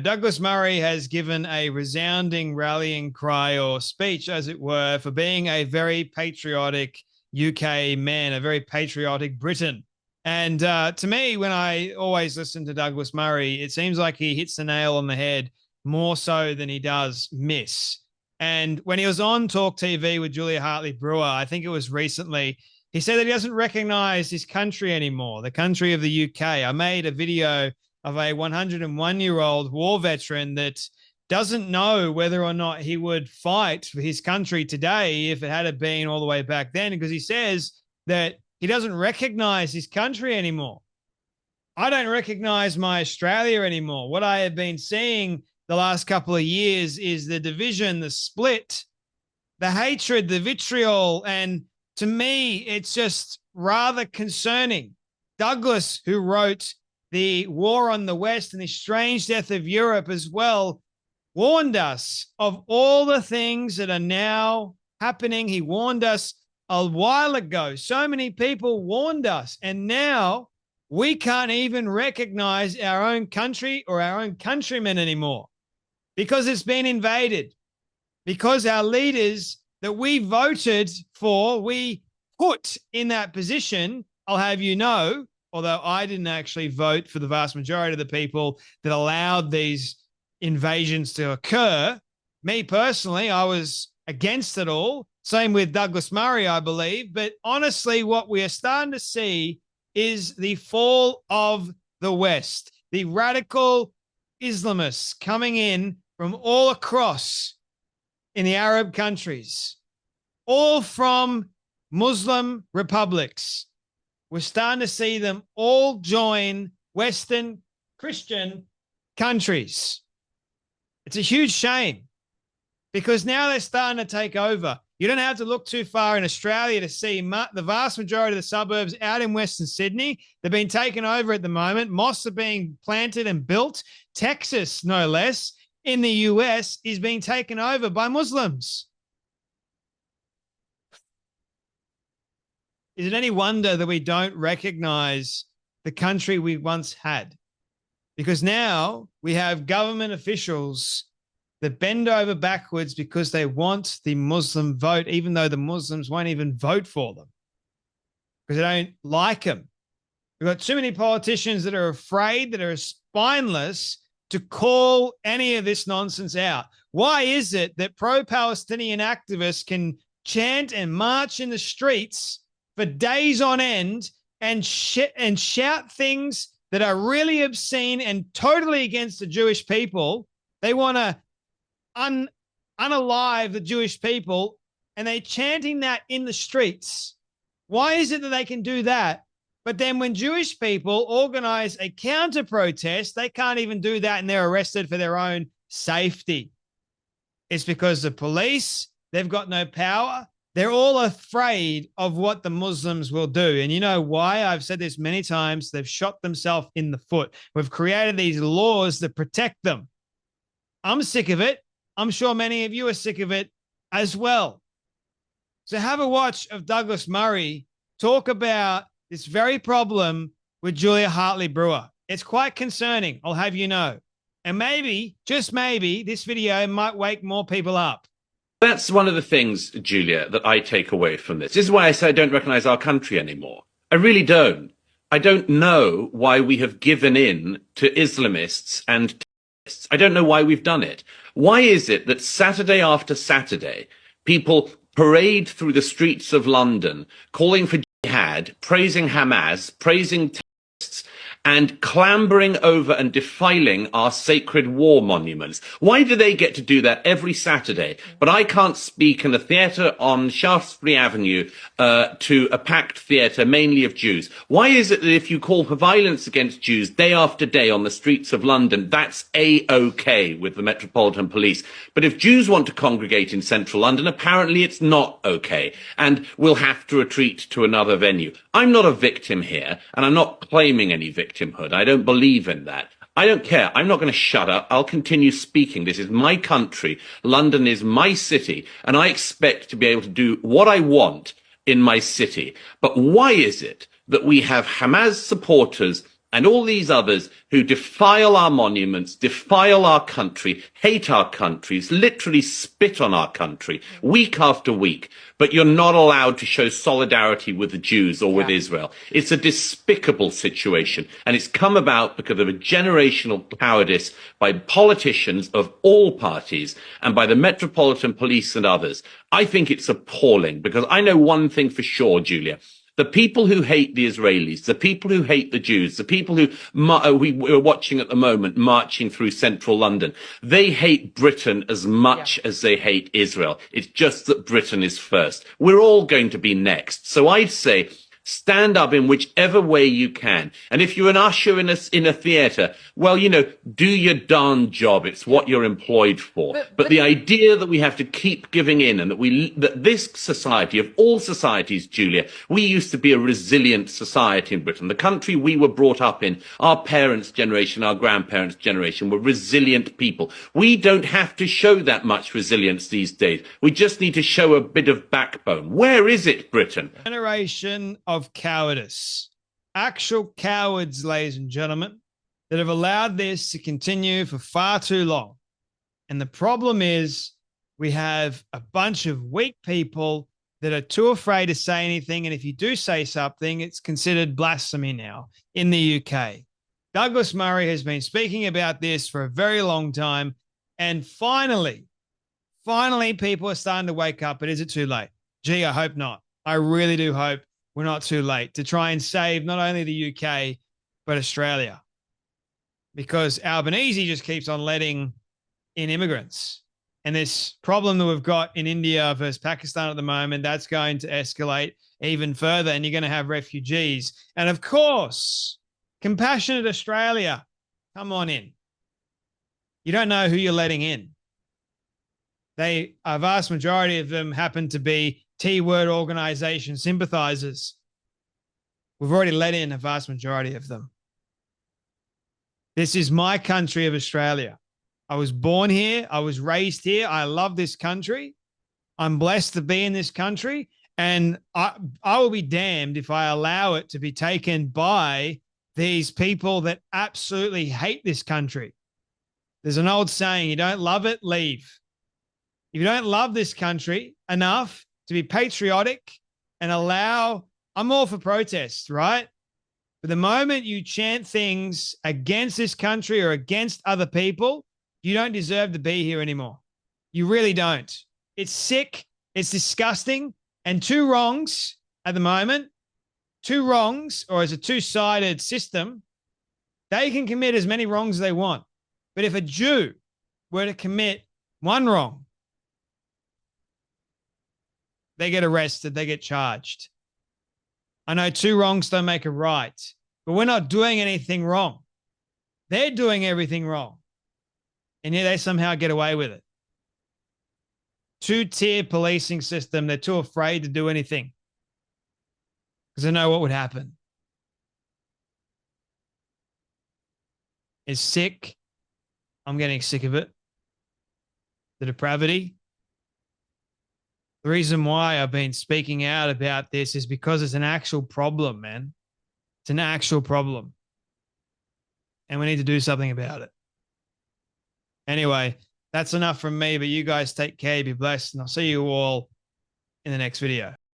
Douglas Murray has given a resounding rallying cry or speech, as it were, for being a very patriotic UK man, a very patriotic Briton. And to me, when I always listen to Douglas Murray, it seems like he hits the nail on the head more so than he does miss. And when he was on Talk TV with Julia Hartley-Brewer, I think it was recently, he said that he doesn't recognize his country anymore, the country of the UK. I made a video of a 101-year-old war veteran that doesn't know whether or not he would fight for his country today if it had been all the way back then, because he says that he doesn't recognize his country anymore. I don't recognize my Australia anymore. What I have been seeing the last couple of years is the division, the split, the hatred, the vitriol, and to me, it's just rather concerning. Douglas, who wrote The War on the West and the Strange Death of Europe as well, warned us of all the things that are now happening. He warned us a while ago. So many people warned us, and now we can't even recognize our own country or our own countrymen anymore because it's been invaded, because our leaders that we voted for, we put in that position, I'll have you know, although I didn't actually vote for the vast majority of the people that allowed these invasions to occur. Me personally, I was against it all. Same with Douglas Murray, I believe. But honestly, what we are starting to see is the fall of the West, the radical Islamists coming in from all across in the Arab countries, all from Muslim republics. We're starting to see them all join Western Christian countries. It's a huge shame because now they're starting to take over. You don't have to look too far in Australia to see the vast majority of the suburbs out in Western Sydney. They're being taken over at the moment. Mosques are being planted and built. Texas, no less, in the US is being taken over by Muslims. Is it any wonder that we don't recognize the country we once had? Because now we have government officials that bend over backwards because they want the Muslim vote, even though the Muslims won't even vote for them because they don't like them. We've got too many politicians that are afraid, that are spineless to call any of this nonsense out. Why is it that pro-Palestinian activists can chant and march in the streets for days on end and shout things that are really obscene and totally against the Jewish people? They want to unalive the Jewish people, and they're chanting that in the streets. Why is it that they can do that? But then when Jewish people organize a counter protest, they can't even do that and they're arrested for their own safety. It's because the police, they've got no power. They're all afraid of what the Muslims will do. And you know why? I've said this many times. They've shot themselves in the foot. We've created these laws that protect them. I'm sick of it. I'm sure many of you are sick of it as well. So have a watch of Douglas Murray talk about this very problem with Julia Hartley-Brewer. It's quite concerning, I'll have you know. And maybe, just maybe, this video might wake more people up. That's one of the things, Julia, that I take away from this. This is why I say I don't recognize our country anymore. I really don't. I don't know why we have given in to Islamists and terrorists. I don't know why we've done it. Why is it that Saturday after Saturday, people parade through the streets of London calling for jihad, praising Hamas, praising terrorists, and clambering over and defiling our sacred war monuments? Why do they get to do that every Saturday, but I can't speak in a theatre on Shaftesbury Avenue to a packed theatre mainly of Jews? Why is it that if you call for violence against Jews day after day on the streets of London, that's A-OK with the Metropolitan Police? But if Jews want to congregate in central London, apparently it's not OK, and we'll have to retreat to another venue. I'm not a victim here, and I'm not claiming any victimhood. I don't believe in that. I don't care. I'm not going to shut up. I'll continue speaking. This is my country. London is my city, and I expect to be able to do what I want in my city. But why is it that we have Hamas supporters and all these others who defile our monuments, defile our country, hate our countries, literally spit on our country week after week, but you're not allowed to show solidarity with the Jews or with Israel. It's a despicable situation, and it's come about because of a generational cowardice by politicians of all parties and by the Metropolitan Police and others. I think it's appalling, because I know one thing for sure, Julia. The people who hate the Israelis, the people who hate the Jews, the people who we're watching at the moment marching through central London, they hate Britain as much as they hate Israel. It's just that Britain is first. We're all going to be next. So I'd say stand up in whichever way you can. And if you're an usher in a theatre, well, you know, do your darn job. It's what you're employed for. But the idea that we have to keep giving in, and that this society, of all societies, Julia, we used to be a resilient society in Britain. The country we were brought up in, our parents' generation, our grandparents' generation, were resilient people. We don't have to show that much resilience these days. We just need to show a bit of backbone. Where is it, Britain? Generation of cowardice, actual cowards, ladies and gentlemen, that have allowed this to continue for far too long. And the problem is we have a bunch of weak people that are too afraid to say anything. And if you do say something, it's considered blasphemy now in the UK. Douglas Murray has been speaking about this for a very long time. And finally, people are starting to wake up. But is it too late? Gee, I hope not. I really do hope we're not too late to try and save not only the UK, but Australia. Because Albanese just keeps on letting in immigrants. And this problem that we've got in India versus Pakistan at the moment, that's going to escalate even further, and you're going to have refugees. And of course, compassionate Australia, come on in. You don't know who you're letting in. A vast majority of them happen to be T-word organization sympathizers. We've already let in a vast majority of them. This is my country of Australia. I was born here. I was raised here. I love this country. I'm blessed to be in this country. And I will be damned if I allow it to be taken by these people that absolutely hate this country. There's an old saying, you don't love it, leave. If you don't love this country enough to be patriotic and allow, I'm all for protests, right? But the moment you chant things against this country or against other people, you don't deserve to be here anymore. You really don't. It's sick. It's disgusting. And two wrongs at the moment, two wrongs, or as a two-sided system, they can commit as many wrongs as they want. But if a Jew were to commit one wrong, they get arrested, they get charged. I know two wrongs don't make a right, but we're not doing anything wrong. They're doing everything wrong. And yet they somehow get away with it. Two-tier policing system. They're too afraid to do anything because they know what would happen. It's sick. I'm getting sick of it. The depravity. The reason why I've been speaking out about this is because it's an actual problem, man. It's an actual problem. And we need to do something about it. Anyway, that's enough from me, but you guys take care, be blessed, and I'll see you all in the next video.